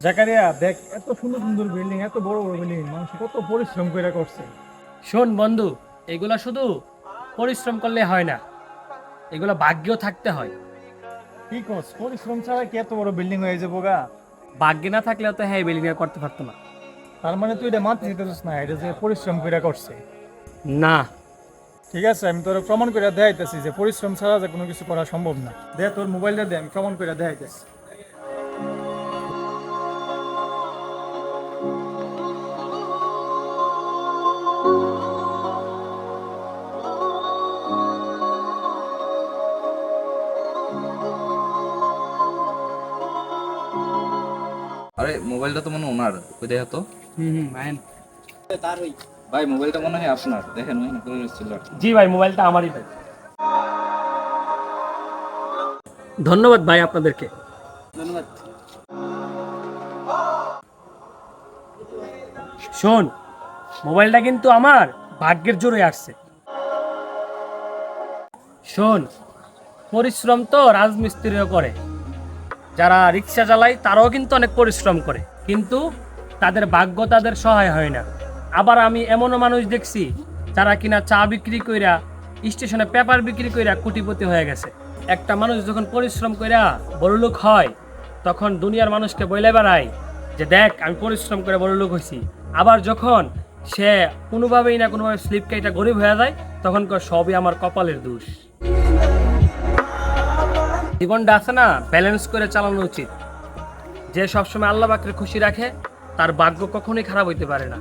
জাকারিয়া দেখ, এত সুন্দর সুন্দর বিল্ডিং, এত বড় বড় বিল্ডিং, মানুষ কত পরিশ্রম করে করছে। শোন বন্ধু, এগুলা শুধু পরিশ্রম করলে হয় না, এগুলো ভাগ্যও থাকতে হয়। কি করছ, পরিশ্রম ছাড়া কি এত বড় বিল্ডিং হয়ে যাবো গা? ভাগ্যে না থাকলেও তো হ্যাঁ বিল্ডিং করতে পারতো না। তার মানে তুই এটা মানতে চাইতেছিস না, এটা যে পরিশ্রম করে করছে। না, ঠিক আছে, আমি তোর প্রমাণ করে দেখাইতেছি যে পরিশ্রম ছাড়া যে কোনো কিছু করা সম্ভব না। দে তোর মোবাইলটা দে, আমি প্রমাণ করে দেখাইতেছি। আরে মোবাইলটা তো মনে হয় ওনার, ওই দেখো তো। আইন। ভাই মোবাইলটা মনে হয় আপনার, দেখেন ওখানে করে ছিল। জি ভাই, মোবাইলটা আমারই ভাই। ধন্যবাদ ভাই আপনাদেরকে। শোন, মোবাইলটা কিন্তু আমার ভাগ্যের জোরে আসছে। শোন, পরিশ্রম তো রাজমিস্ত্রিও করে, যারা রিক্সা চালায় তারাও কিন্তু অনেক পরিশ্রম করে, কিন্তু তাদের ভাগ্য তাদের সহায় হয় না। আবার আমি এমনও মানুষ দেখছি যারা কিনা চা বিক্রি কইরা, স্টেশনে পেপার বিক্রি কইরা কোটিপতি হয়ে গেছে। একটা মানুষ যখন পরিশ্রম কইরা বড়লোক হয়, তখন দুনিয়ার মানুষকে বলে বেড়ায় যে দেখ আমি পরিশ্রম করে বড়লোক হয়েছি। আবার যখন সে কোনোভাবেই না কোনোভাবে স্লিপ কেটে গরিব হয়ে যায়, তখন কয় সবই আমার কপালের দোষ। জীবনটা আছে না, ব্যালেন্স করে চালানো উচিত। যে সবসময় আল্লাহ পাকের খুশি রাখে, তার ভাগ্য কখনোই খারাপ হইতে পারে না।